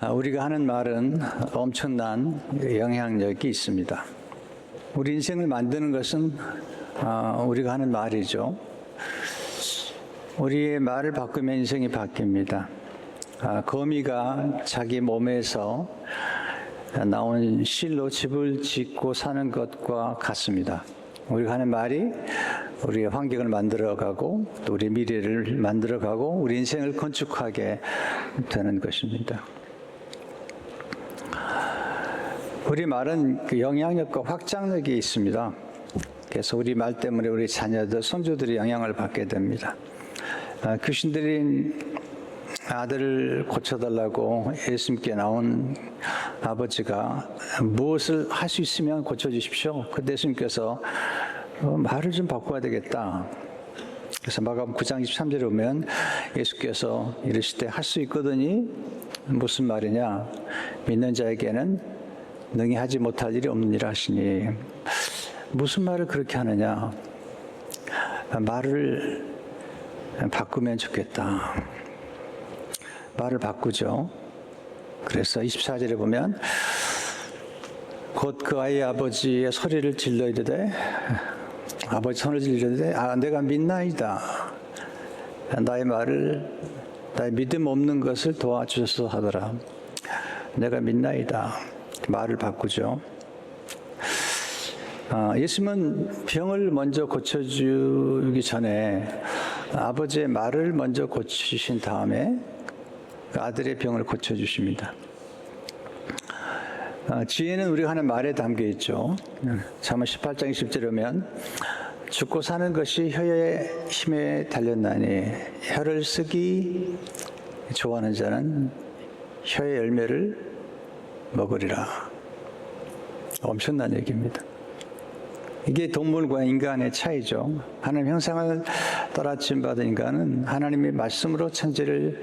우리가 하는 말은 엄청난 영향력이 있습니다. 우리 인생을 만드는 것은 우리가 하는 말이죠. 우리의 말을 바꾸면 인생이 바뀝니다. 거미가 자기 몸에서 나온 실로 집을 짓고 사는 것과 같습니다. 우리가 하는 말이 우리의 환경을 만들어가고 또 우리 미래를 만들어가고 우리 인생을 건축하게 되는 것입니다. 우리 말은 그 영향력과 확장력이 있습니다. 그래서 우리 말 때문에 우리 자녀들, 손주들이 영향을 받게 됩니다. 귀신들이 아들을 고쳐달라고 예수님께 나온 아버지가 무엇을 할 수 있으면 고쳐주십시오. 그때 예수님께서 말을 좀 바꿔야 되겠다. 그래서 마가복음 9장 23절에 보면 예수께서 이르시되 할 수 있거든이 무슨 말이냐? 믿는 자에게는 능히 하지 못할 일이 없느니라 하시니 무슨 말을 그렇게 하느냐? 말을 바꾸면 좋겠다. 말을 바꾸죠. 그래서 24절에 보면 곧 그 아이의 아버지의 소리를 질러 이르되 아버지 손을 질러 이르되 내가 믿나이다. 나의 말을 나의 믿음 없는 것을 도와주소서 하더라. 내가 믿나이다. 말을 바꾸죠. 예수님은 병을 먼저 고쳐주기 전에 아버지의 말을 먼저 고치신 다음에 아들의 병을 고쳐주십니다. 지혜는 우리가 하는 말에 담겨 있죠. 잠언 18장 20절에 보면 죽고 사는 것이 혀의 힘에 달렸나니 혀를 쓰기 좋아하는 자는 혀의 열매를 먹으리라. 엄청난 얘기입니다. 이게 동물과 인간의 차이죠. 하나님 형상을 따라 지음받은 인간은 하나님의 말씀으로 천지를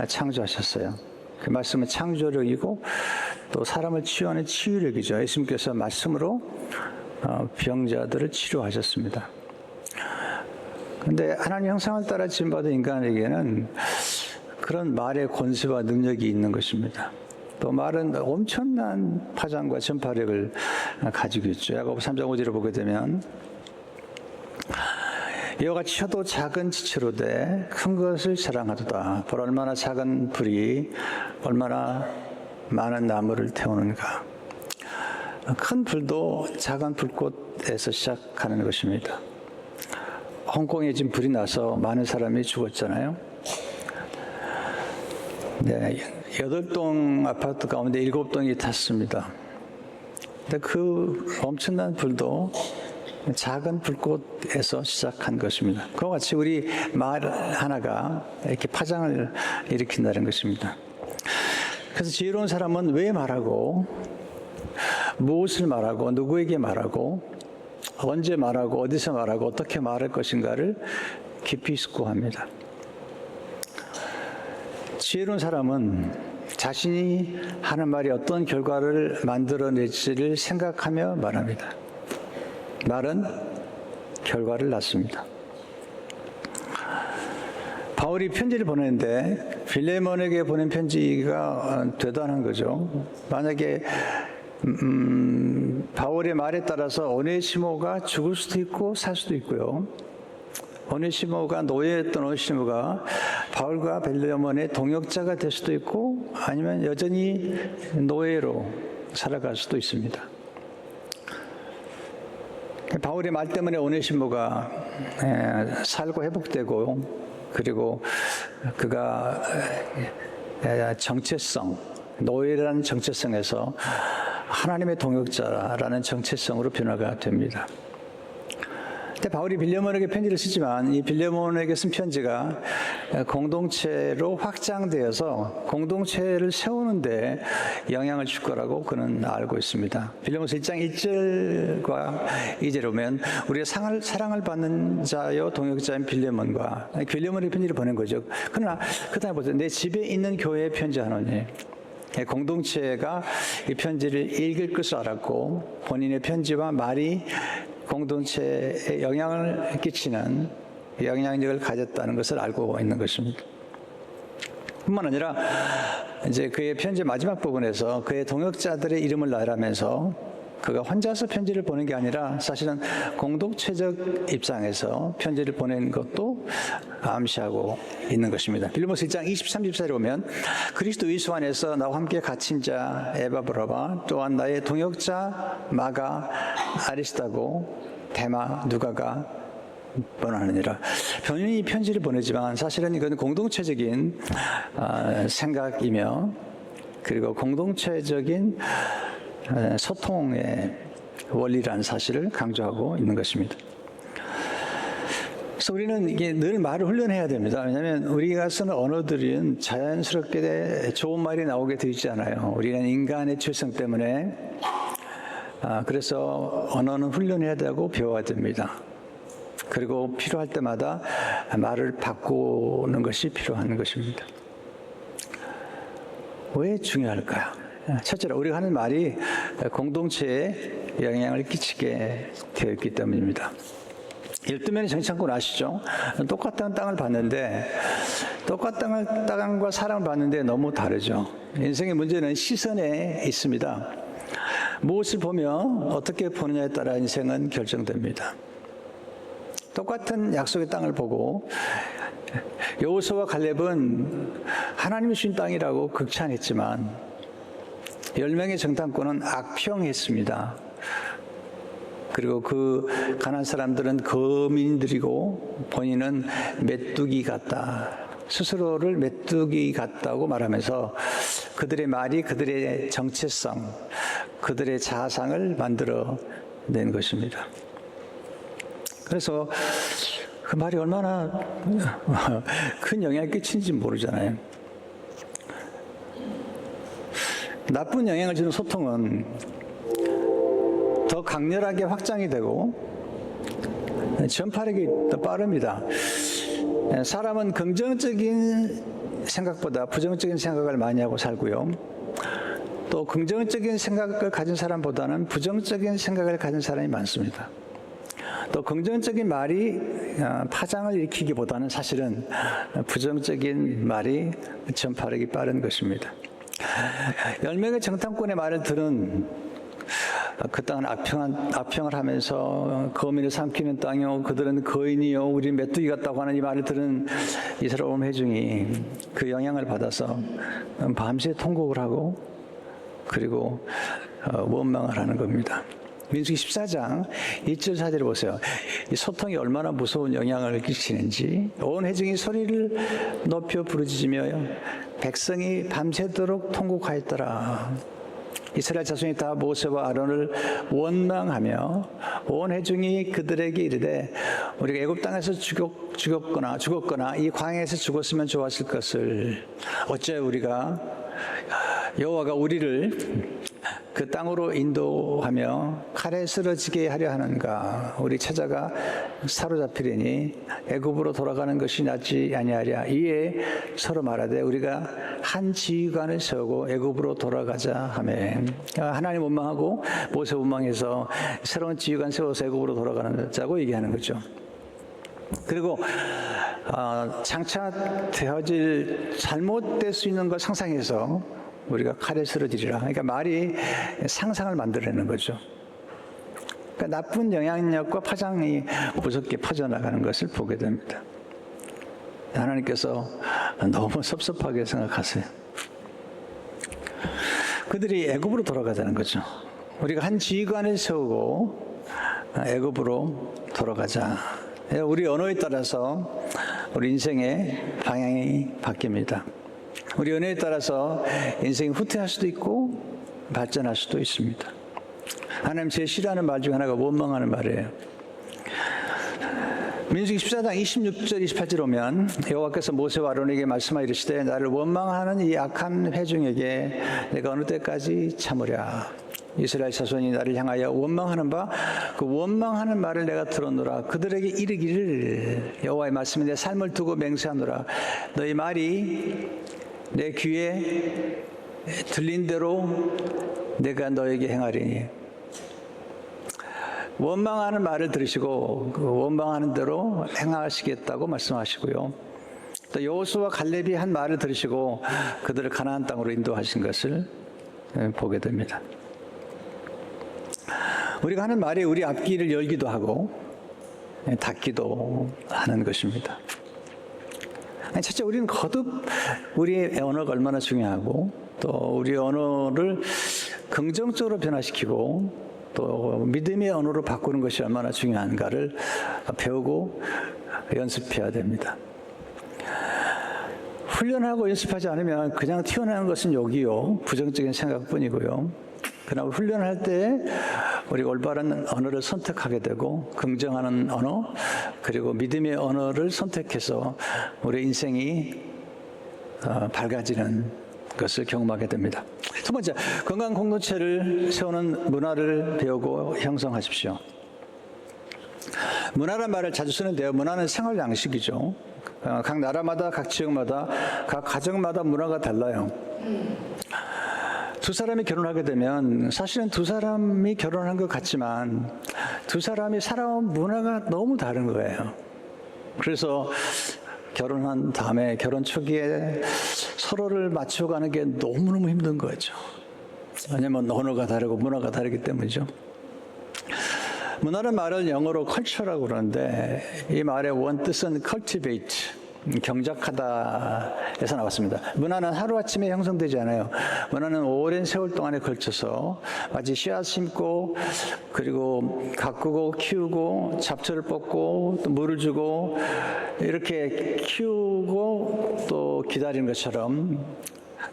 창조하셨어요. 그 말씀은 창조력이고 또 사람을 치유하는 치유력이죠. 예수님께서 말씀으로 병자들을 치료하셨습니다. 그런데 하나님 형상을 따라 지음받은 인간에게는 그런 말의 권세와 능력이 있는 것입니다. 또 말은 엄청난 파장과 전파력을 가지고 있죠. 야고보 3장 5절을 보게 되면 이와 같이 혀도 작은 지체로 돼 큰 것을 자랑하도다. 보라 얼마나 작은 불이 얼마나 많은 나무를 태우는가. 큰 불도 작은 불꽃에서 시작하는 것입니다. 홍콩에 지금 불이 나서 많은 사람이 죽었잖아요. 네, 8동 아파트 가운데 7동이 탔습니다. 근데 그 엄청난 불도 작은 불꽃에서 시작한 것입니다. 그와 같이 우리 말 하나가 이렇게 파장을 일으킨다는 것입니다. 그래서 지혜로운 사람은 왜 말하고, 무엇을 말하고, 누구에게 말하고, 언제 말하고, 어디서 말하고, 어떻게 말할 것인가를 깊이 숙고합니다. 지혜로운 사람은 자신이 하는 말이 어떤 결과를 만들어낼지를 생각하며 말합니다. 말은 결과를 낳습니다. 바울이 편지를 보내는데 빌레몬에게 보낸 편지가 대단한 거죠. 만약에 바울의 말에 따라서 오네시모가 죽을 수도 있고 살 수도 있고요. 오네시모가 노예였던 오네시모가 바울과 빌레몬의 동역자가 될 수도 있고 아니면 여전히 노예로 살아갈 수도 있습니다. 바울의 말 때문에 오네시모가 살고 회복되고 그리고 그가 정체성, 노예라는 정체성에서 하나님의 동역자라는 정체성으로 변화가 됩니다. 그때 바울이 빌레몬에게 편지를 쓰지만 이 빌레몬에게 쓴 편지가 공동체로 확장되어서 공동체를 세우는데 영향을 줄 거라고 그는 알고 있습니다. 빌레몬서 1장 1절과 2절에 보면 우리가 사랑을 받는 자요 동역자인 빌레몬과 빌레몬에게 편지를 보낸 거죠. 그러나 그 다음에 보세요. 내 집에 있는 교회에 편지하노니 공동체가 이 편지를 읽을 것을 알았고 본인의 편지와 말이 공동체에 영향을 끼치는 영향력을 가졌다는 것을 알고 있는 것입니다. 뿐만 아니라 이제 그의 편지 마지막 부분에서 그의 동역자들의 이름을 나열하면서 그가 혼자서 편지를 보낸 게 아니라 사실은 공동체적 입장에서 편지를 보낸 것도 암시하고 있는 것입니다. 빌립보서 1장 23, 24절에 보면 그리스도 예수 안에서 나와 함께 갇힌 자 에바브라와 또한 나의 동역자 마가 아리스타고 데마 누가가 번하느니라. 본인이 편지를 보내지만 사실은 이건 공동체적인 생각이며 그리고 공동체적인 소통의 원리라는 사실을 강조하고 있는 것입니다. 그래서 우리는 이게 늘 말을 훈련해야 됩니다. 왜냐하면 우리가 쓰는 언어들은 자연스럽게 좋은 말이 나오게 되어 있지 않아요. 우리는 인간의 출생 때문에 그래서 언어는 훈련해야 되고 배워야 됩니다. 그리고 필요할 때마다 말을 바꾸는 것이 필요한 것입니다. 왜 중요할까요? 첫째로 우리가 하는 말이 공동체에 영향을 끼치게 되어 있기 때문입니다. 12면의 정치권을 아시죠? 똑같은 땅을 봤는데 똑같은 땅과 사람을 봤는데 너무 다르죠. 인생의 문제는 시선에 있습니다. 무엇을 보며 어떻게 보느냐에 따라 인생은 결정됩니다. 똑같은 약속의 땅을 보고 여호수아와 갈렙은 하나님이 주신 땅이라고 극찬했지만 10명의 정탐꾼은 악평했습니다. 그리고 그 가난한 사람들은 거민들이고 본인은 메뚜기 같다. 스스로를 메뚜기 같다고 말하면서 그들의 말이 그들의 정체성, 그들의 자아상을 만들어낸 것입니다. 그래서 그 말이 얼마나 큰 영향을 끼치는지 모르잖아요. 나쁜 영향을 주는 소통은 더 강렬하게 확장이 되고 전파력이 더 빠릅니다. 사람은 긍정적인 생각보다 부정적인 생각을 많이 하고 살고요. 또 긍정적인 생각을 가진 사람보다는 부정적인 생각을 가진 사람이 많습니다. 또 긍정적인 말이 파장을 일으키기보다는 사실은 부정적인 말이 전파력이 빠른 것입니다. 10명의 정탐꾼의 말을 들은 그 땅은 악평을 하면서 거민을 삼키는 땅이요 그들은 거인이요 우리는 메뚜기 같다고 하는 이 말을 들은 이스라엘 회중이 그 영향을 받아서 밤새 통곡을 하고 그리고 원망을 하는 겁니다. 민수기 14장 2절 4절을 보세요. 이 소통이 얼마나 무서운 영향을 끼치는지 온 회중이 소리를 높여 부르짖으며 백성이 밤새도록 통곡하였더라. 이스라엘 자손이 다 모세와 아론을 원망하며 온 회중이 그들에게 이르되 우리가 애굽 땅에서 죽었거나 이 광야에서 죽었으면 좋았을 것을 어째 우리가 여호와가 우리를 그 땅으로 인도하며 칼에 쓰러지게 하려 하는가. 우리 처자가 사로잡히려니 애굽으로 돌아가는 것이 낫지 아니하랴. 이에 서로 말하되 우리가 한 지휘관을 세우고 애굽으로 돌아가자 하매 하나님 원망하고 모세 원망해서 새로운 지휘관 세워서 애굽으로 돌아가는 자고 얘기하는 거죠. 그리고 장차 되어질 잘못될 수 있는 걸 상상해서 우리가 칼에 쓰러지리라. 그러니까 말이 상상을 만들어내는 거죠. 그러니까 나쁜 영향력과 파장이 무섭게 퍼져나가는 것을 보게 됩니다. 하나님께서 너무 섭섭하게 생각하세요. 그들이 애굽으로 돌아가자는 거죠. 우리가 한 지휘관을 세우고 애굽으로 돌아가자. 우리 언어에 따라서 우리 인생의 방향이 바뀝니다. 우리 은혜에 따라서 인생이 후퇴할 수도 있고 발전할 수도 있습니다. 하나님 제일 싫어하는 말 중 하나가 원망하는 말이에요. 민수기 14장 26절 28절 오면 여호와께서 모세와 아론에게 말씀하여 이르시되 나를 원망하는 이 악한 회중에게 내가 어느 때까지 참으랴. 이스라엘 자손이 나를 향하여 원망하는 바 그 원망하는 말을 내가 들었노라. 그들에게 이르기를 여호와의 말씀이 내 삶을 두고 맹세하노라. 너희 말이 내 귀에 들린 대로 내가 너에게 행하리니. 원망하는 말을 들으시고 그 원망하는 대로 행하시겠다고 말씀하시고요. 또 여호수아와 갈렙이 한 말을 들으시고 그들을 가나안 땅으로 인도하신 것을 보게 됩니다. 우리가 하는 말이 우리 앞길을 열기도 하고 닫기도 하는 것입니다. 첫째, 우리는 거듭 우리의 언어가 얼마나 중요하고 또 우리 언어를 긍정적으로 변화시키고 또 믿음의 언어로 바꾸는 것이 얼마나 중요한가를 배우고 연습해야 됩니다. 훈련하고 연습하지 않으면 그냥 튀어나오는 것은 욕이요, 부정적인 생각뿐이고요. 그러나 훈련할 때 우리가 올바른 언어를 선택하게 되고 긍정하는 언어 그리고 믿음의 언어를 선택해서 우리 인생이 밝아지는 것을 경험하게 됩니다. 두 번째, 건강한 공동체를 세우는 문화를 배우고 형성하십시오. 문화란 말을 자주 쓰는데요. 문화는 생활 양식이죠. 각 나라마다, 각 지역마다, 각 가정마다 문화가 달라요. 두 사람이 결혼하게 되면 사실은 두 사람이 결혼한 것 같지만 두 사람이 살아온 문화가 너무 다른 거예요. 그래서 결혼한 다음에 결혼 초기에 서로를 맞춰가는 게 너무너무 힘든 거죠. 왜냐하면 언어가 다르고 문화가 다르기 때문이죠. 문화란 말을 영어로 culture라고 그러는데 이 말의 원뜻은 cultivate, 경작하다에서 나왔습니다. 문화는 하루아침에 형성되지 않아요. 문화는 오랜 세월 동안에 걸쳐서 마치 씨앗 심고 그리고 가꾸고 키우고 잡초를 뽑고 또 물을 주고 이렇게 키우고 또 기다리는 것처럼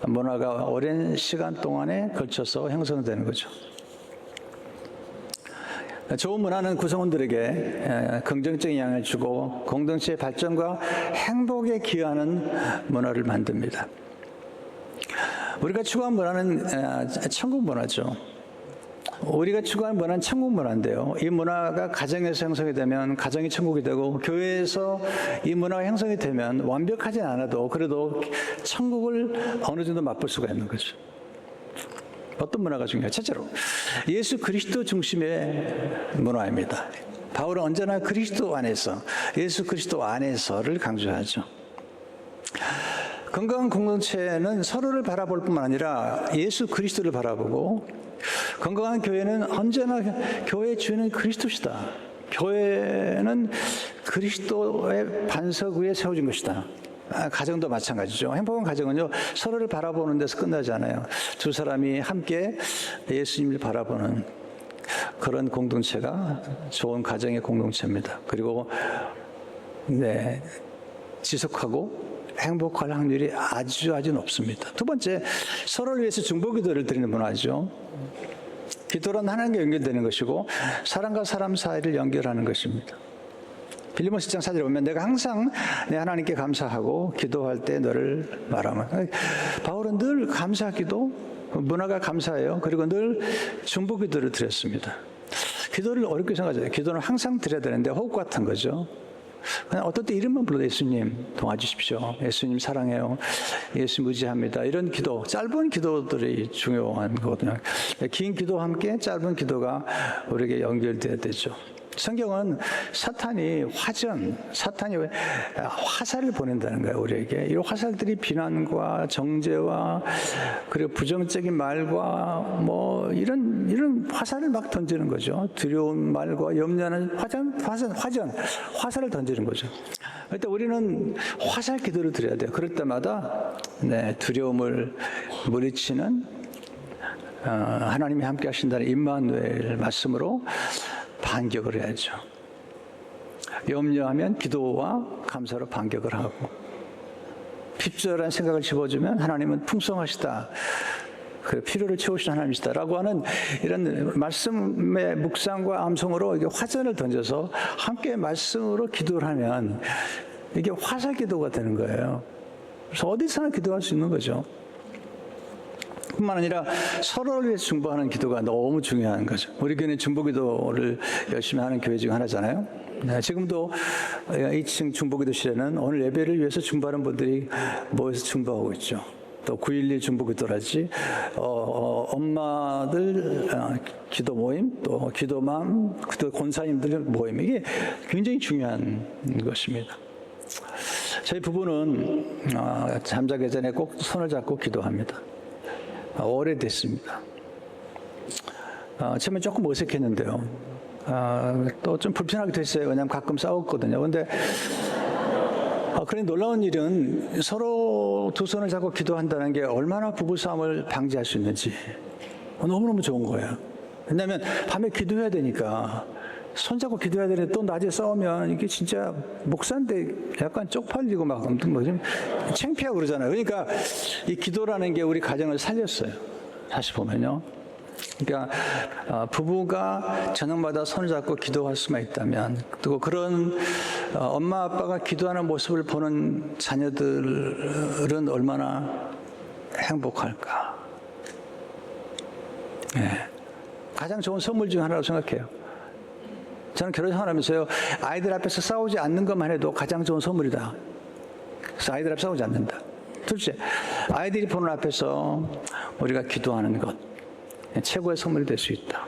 문화가 오랜 시간 동안에 걸쳐서 형성되는 거죠. 좋은 문화는 구성원들에게 긍정적인 영향을 주고 공동체의 발전과 행복에 기여하는 문화를 만듭니다. 우리가 추구하는 문화는 천국 문화죠. 우리가 추구하는 문화는 천국 문화인데요. 이 문화가 가정에서 형성이 되면 가정이 천국이 되고 교회에서 이 문화가 형성이 되면 완벽하진 않아도 그래도 천국을 어느 정도 맛볼 수가 있는 거죠. 어떤 문화가 중요해요? 첫째로 예수 그리스도 중심의 문화입니다. 바울은 언제나 그리스도 안에서, 예수 그리스도 안에서를 강조하죠. 건강한 공동체는 서로를 바라볼 뿐만 아니라 예수 그리스도를 바라보고 건강한 교회는 언제나 교회의 주인은 그리스도시다. 교회는 그리스도의 반석 위에 세워진 것이다. 가정도 마찬가지죠. 행복한 가정은요, 서로를 바라보는 데서 끝나지 않아요. 두 사람이 함께 예수님을 바라보는 그런 공동체가 좋은 가정의 공동체입니다. 그리고 지속하고 행복할 확률이 아주 높습니다. 두 번째, 서로를 위해서 중보기도를 드리는 문화죠. 기도란 하나님과 연결되는 것이고 사람과 사람 사이를 연결하는 것입니다. 빌립보서 1장 4절에 보면 내가 항상 내 하나님께 감사하고 기도할 때 너를 말하면, 바울은 늘 감사기도, 문화가 감사해요. 그리고 늘 중보기도를 드렸습니다. 기도를 어렵게 생각하잖아요. 기도는 항상 드려야 되는데 호흡 같은 거죠. 그냥 어떨 때 이름만 불러도 예수님 도와주십시오. 예수님 사랑해요. 예수 의지합니다. 이런 기도, 짧은 기도들이 중요한 거거든요. 긴 기도와 함께 짧은 기도가 우리에게 연결돼야 되죠. 성경은 사탄이 화살을 보낸다는 거예요, 우리에게. 이 화살들이 비난과 정죄와 그리고 부정적인 말과 이런 화살을 막 던지는 거죠. 두려운 말과 염려하는 화살을 던지는 거죠. 그때 우리는 화살 기도를 드려야 돼요. 그럴 때마다 두려움을 물리치는 하나님이 함께 하신다는 임마누엘 말씀으로 반격을 해야죠. 염려하면 기도와 감사로 반격을 하고, 핍절한 생각을 집어주면 하나님은 풍성하시다, 그 필요를 채우시는 하나님이시다라고 하는 이런 말씀의 묵상과 암송으로 이게 화전을 던져서 함께 말씀으로 기도를 하면 이게 화살 기도가 되는 거예요. 그래서 어디서나 기도할 수 있는 거죠. 뿐만 아니라 서로를 위해서 중보하는 기도가 너무 중요한 거죠. 우리 교회는 중보기도를 열심히 하는 교회 중 하나잖아요. 지금도 2층 중보기도실에는 오늘 예배를 위해서 중보하는 분들이 모여서 중보하고 있죠. 또 9.11 중보기도라지 엄마들 기도 모임, 또 기도맘, 또 권사님들 모임, 이게 굉장히 중요한 것입니다. 저희 부부는 잠자기 전에 꼭 손을 잡고 기도합니다. 오래됐습니다. 처음에 조금 어색했는데요. 또 좀 불편하기도 했어요. 왜냐하면 가끔 싸웠거든요. 근데 그런 놀라운 일은 서로 두 손을 잡고 기도한다는 게 얼마나 부부싸움을 방지할 수 있는지 너무너무 좋은 거예요. 왜냐하면 밤에 기도해야 되니까 손잡고 기도해야 되는데 또 낮에 싸우면 이게 진짜 목사인데 약간 쪽팔리고 막 좀 창피하고 그러잖아요. 그러니까 이 기도라는 게 우리 가정을 살렸어요. 사실 보면요. 그러니까 부부가 저녁마다 손을 잡고 기도할 수만 있다면, 또 그런 엄마 아빠가 기도하는 모습을 보는 자녀들은 얼마나 행복할까. 네. 가장 좋은 선물 중 하나라고 생각해요. 저는 결혼 생활하면서요, 아이들 앞에서 싸우지 않는 것만 해도 가장 좋은 선물이다. 그래서 아이들 앞에 싸우지 않는다. 둘째, 아이들이 보는 앞에서 우리가 기도하는 것, 최고의 선물이 될 수 있다.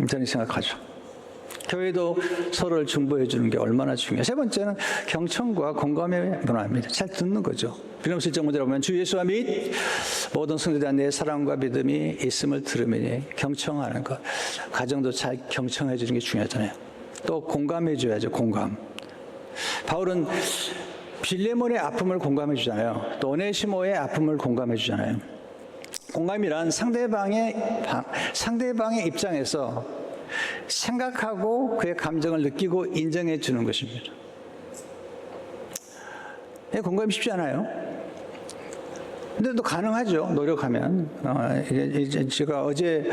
저는 생각하죠. 교회도 서로를 중보해 주는 게 얼마나 중요해요. 세 번째는 경청과 공감의 문화입니다. 잘 듣는 거죠. 빌립보서 1장 5절에 보면 주 예수와 및 모든 성도에 대한 내 사랑과 믿음이 있음을 들으니 경청하는 것. 가정도 잘 경청해 주는 게 중요하잖아요. 또 공감해 줘야죠. 공감. 바울은 빌레몬의 아픔을 공감해 주잖아요. 또 오네시모의 아픔을 공감해 주잖아요. 공감이란 상대방의 입장에서 생각하고 그의 감정을 느끼고 인정해 주는 것입니다. 공감이 쉽지 않아요. 근데 또 가능하죠. 노력하면. 제가 어제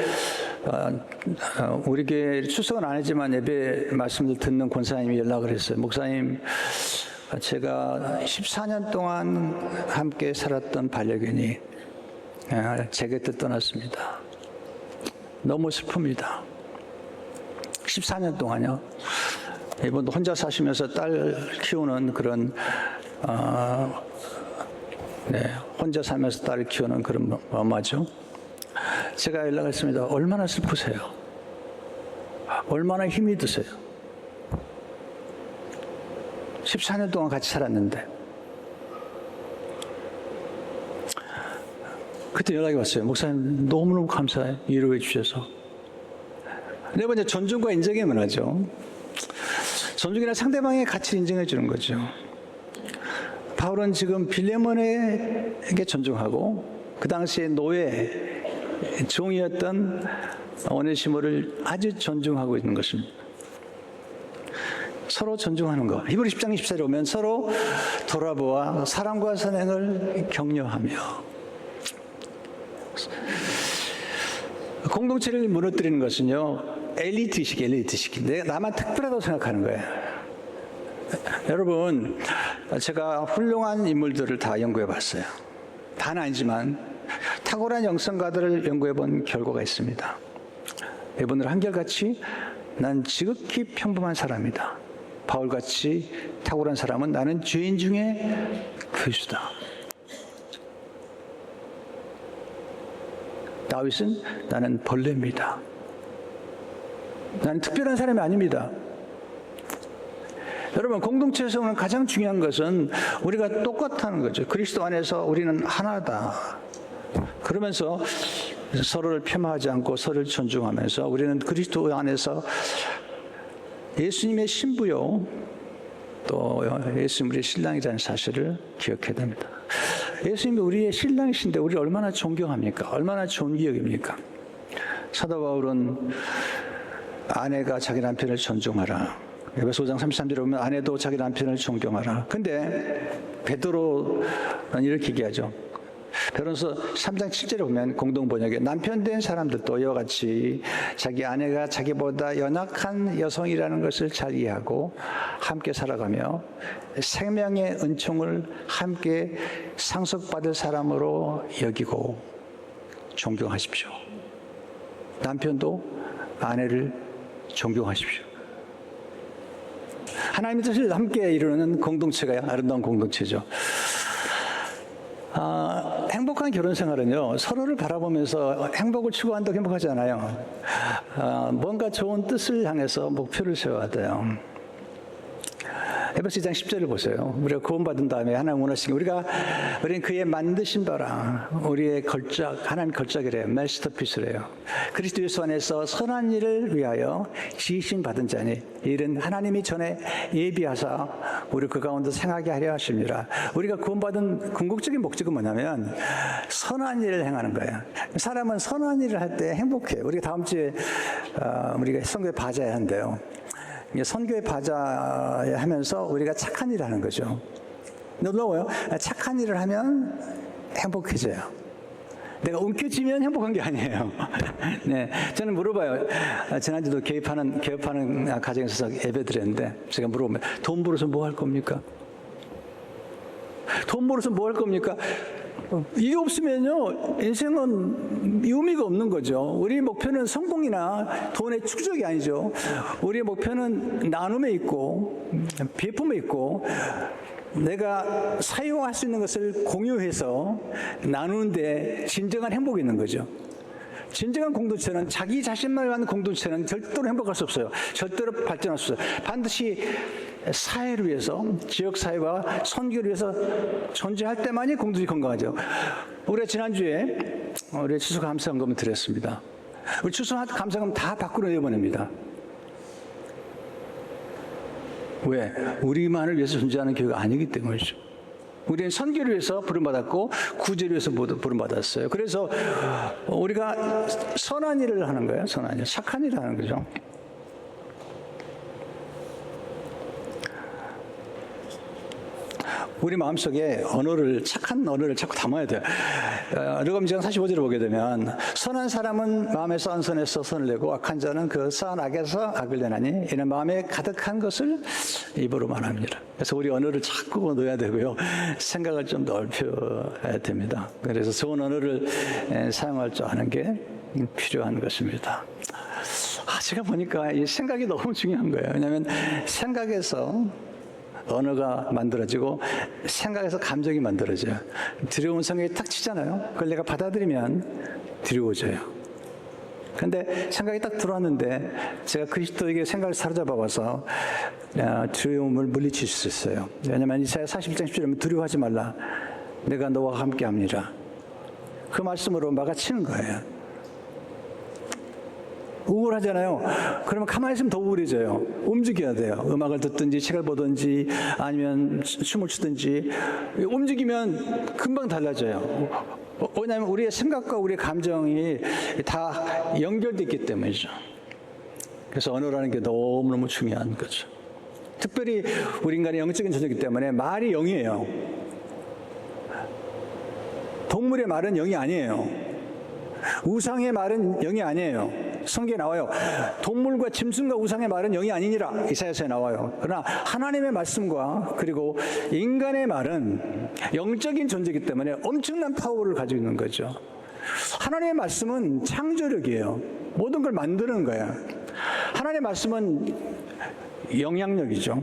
우리 교회 출석은 안 했지만 예배 말씀을 듣는 권사님이 연락을 했어요. 목사님, 제가 14년 동안 함께 살았던 반려견이 제 곁을 떠났습니다. 너무 슬픕니다. 14년 동안요. 이분도 혼자 사시면서 딸 키우는 그런 혼자 살면서 딸을 키우는 그런 엄마죠. 제가 연락했습니다. 얼마나 슬프세요? 얼마나 힘이 드세요? 14년 동안 같이 살았는데. 그때 연락이 왔어요. 목사님 너무너무 감사해요. 위로해 주셔서. 네 번째, 존중과 인정의 문화죠. 존중이란 상대방의 가치를 인정해 주는 거죠. 바울은 지금 빌레몬에게 존중하고 그 당시에 노예, 종이었던 오네시모를 아주 존중하고 있는 것입니다. 서로 존중하는 것. 히브리 10장 24절에 보면 서로 돌아보아 사랑과 선행을 격려하며. 공동체를 무너뜨리는 것은요, 엘리트식. 나만 특별하다고 생각하는 거예요. 여러분, 제가 훌륭한 인물들을 다 연구해 봤어요. 다는 아니지만 탁월한 영성가들을 연구해 본 결과가 있습니다. 이분들 한결같이 난 지극히 평범한 사람이다. 바울같이 탁월한 사람은 나는 죄인 중에 괴수다. 다윗은 나는 벌레입니다. 나는 특별한 사람이 아닙니다. 여러분, 공동체에서 가장 중요한 것은 우리가 똑같다는 거죠. 그리스도 안에서 우리는 하나다. 그러면서 서로를 폄하하지 않고 서로를 존중하면서 우리는 그리스도 안에서 예수님의 신부요, 또 예수님 우리의 신랑이라는 사실을 기억해야 됩니다. 예수님이 우리의 신랑이신데 우리를 얼마나 존경합니까? 얼마나 좋은 기억입니까? 사도 바울은 아내가 자기 남편을 존중하라. 에베소 5장 33절에 보면 아내도 자기 남편을 존경하라. 근데 베드로는 이렇게 얘기하죠. 베드로서 3장 7절에 보면 공동번역에 남편 된 사람들도 이와 같이 자기 아내가 자기보다 연약한 여성이라는 것을 잘 이해하고 함께 살아가며 생명의 은총을 함께 상속받을 사람으로 여기고 존경하십시오. 남편도 아내를 존경하십시오. 하나님의 뜻을 함께 이루는 공동체가 아름다운 공동체죠. 행복한 결혼 생활은요, 서로를 바라보면서 행복을 추구한다고 행복하지 않아요. 뭔가 좋은 뜻을 향해서 목표를 세워야 돼요. 에베소 2장 10절을 보세요. 우리가 구원받은 다음에 하나님 원하시기 우리는 그의 만드신 바라 우리의 걸작 하나님 걸작이래요. 마스터피스래요. 그리스도 예수 안에서 선한 일을 위하여 지으심 받은 자니 이는 하나님이 전에 예비하사 우리 그 가운데 생하게 하려 하십니다. 우리가 구원받은 궁극적인 목적은 뭐냐면 선한 일을 행하는 거예요. 사람은 선한 일을 할 때 행복해요. 우리가 다음 주에 우리가 선교의 바자에 한대요. 선교의 바자에 하면서 우리가 착한 일을 하는 거죠. 놀라워요. 착한 일을 하면 행복해져요. 내가 움켜쥐면 행복한 게 아니에요. 네, 저는 물어봐요. 지난주도 개업하는 가정에서 예배 드렸는데 제가 물어보면 돈 벌어서 뭐 할 겁니까? 돈 벌어서 뭐 할 겁니까? 이게 없으면요, 인생은 의미가 없는 거죠. 우리의 목표는 성공이나 돈의 축적이 아니죠. 우리의 목표는 나눔에 있고, 베품에 있고, 내가 사용할 수 있는 것을 공유해서 나누는데 진정한 행복이 있는 거죠. 진정한 공동체는 자기 자신만 위한 공동체는 절대로 행복할 수 없어요. 절대로 발전할 수 없어요. 반드시 사회를 위해서, 지역사회와 선교를 위해서 존재할 때만이 공동체가 건강하죠. 우리가 지난주에 우리 추수감사헌금을 드렸습니다. 우리 추수감사헌금 다 밖으로 내보냅니다. 왜? 우리만을 위해서 존재하는 교회가 아니기 때문이죠. 우리는 선교를 위해서 부름받았고 구제를 위해서 부름받았어요. 그래서 우리가 선한 일을 하는 거예요. 선한 일, 착한 일을 하는 거죠. 우리 마음속에 착한 언어를 자꾸 담아야 돼요. 르가복음 45절을 보게 되면 선한 사람은 마음에서 한 선에서 선을 내고 악한 자는 그 선한 악에서 악을 내나니 이는 마음에 가득한 것을 입으로 말합니다. 그래서 우리 언어를 자꾸 넣어야 되고요. 생각을 좀 넓혀야 됩니다. 그래서 좋은 언어를 사용할 줄 아는 게 필요한 것입니다. 제가 보니까 이 생각이 너무 중요한 거예요. 왜냐하면 생각에서 언어가 만들어지고 생각에서 감정이 만들어져요. 두려운 성경이 딱 치잖아요. 그걸 내가 받아들이면 두려워져요. 그런데 생각이 딱 들어왔는데 제가 그리스도에게 생각을 사로잡아봐서 두려움을 물리칠 수 있어요. 왜냐하면 이사야 41장 10절에 두려워하지 말라. 내가 너와 함께 합니다. 그 말씀으로 막아치는 거예요. 우울하잖아요. 그러면 가만히 있으면 더 우울해져요. 움직여야 돼요. 음악을 듣든지 책을 보든지 아니면 춤을 추든지 움직이면 금방 달라져요. 왜냐하면 우리의 생각과 우리의 감정이 다 연결되어 있기 때문이죠. 그래서 언어라는 게 너무너무 중요한 거죠. 특별히 우리 인간의 영적인 존재이기 때문에 말이 영이에요. 동물의 말은 영이 아니에요. 우상의 말은 영이 아니에요. 성경에 나와요. 동물과 짐승과 우상의 말은 영이 아니니라. 이사야서에 나와요. 그러나 하나님의 말씀과 그리고 인간의 말은 영적인 존재이기 때문에 엄청난 파워를 가지고 있는 거죠. 하나님의 말씀은 창조력이에요. 모든 걸 만드는 거야. 하나님의 말씀은 영향력이죠.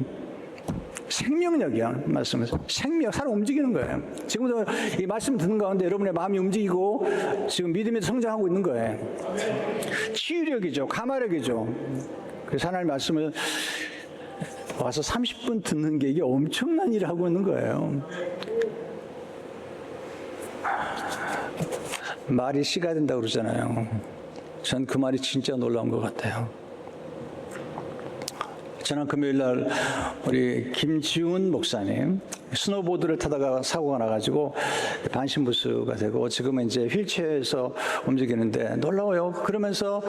생명력이야. 말씀은 생명, 사람 움직이는 거예요. 지금도 이 말씀 듣는 가운데 여러분의 마음이 움직이고 지금 믿음이 성장하고 있는 거예요. 치유력이죠. 감화력이죠. 그래서 하나님의 말씀을 와서 30분 듣는 게 이게 엄청난 일을 하고 있는 거예요. 말이 씨가 된다고 그러잖아요. 전 그 말이 진짜 놀라운 것 같아요. 지난 금요일 날 우리 김지훈 목사님 스노보드를 타다가 사고가 나가지고 반신부수가 되고 지금은 이제 휠체어에서 움직이는데 놀라워요. 그러면서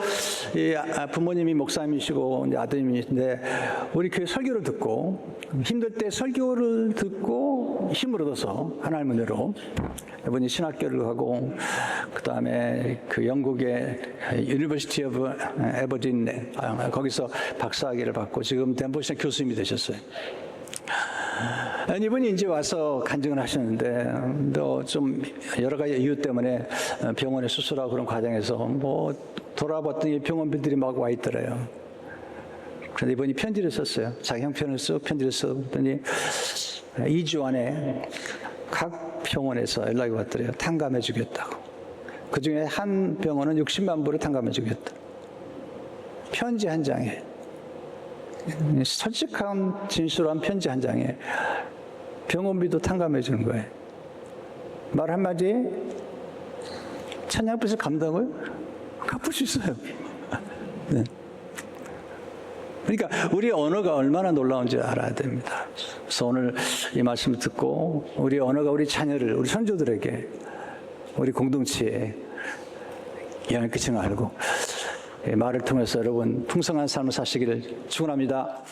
이 부모님이 목사님이시고 이제 아드님이신데 우리 교회 설교를 듣고 힘들 때 설교를 듣고 힘을 얻어서 하나님 은혜로 이번에 신학교를 가고 그 다음에 그 영국의 유니버시티 오브 에버딘 거기서 박사학위를 받고 지금 덴버시 교수님이 되셨어요. 이분이 이제 와서 간증을 하셨는데 또 좀 여러 가지 이유 때문에 병원에 수술하고 그런 과정에서 뭐 돌아봤더니 병원비들이 막 와 있더래요. 그런데 이분이 편지를 썼어요. 자기 형편을 쓰고 편지를 썼더니 2주 안에 각 병원에서 연락이 왔더래요. 탕감해 주겠다고. 그중에 한 병원은 60만 불을 탕감해 주겠다. 편지 한 장에. 솔직한 진솔한 편지 한 장에 병원비도 탕감해 주는 거예요. 말 한마디에 찬양빚을 감당을 갚을 수 있어요. 네. 그러니까 우리의 언어가 얼마나 놀라운지 알아야 됩니다. 그래서 오늘 이 말씀을 듣고 우리의 언어가 우리 자녀를, 우리 손주들에게, 우리 공동체에 영향을 끼치는 걸 알고 말을 통해서 여러분 풍성한 삶을 사시기를 축원합니다.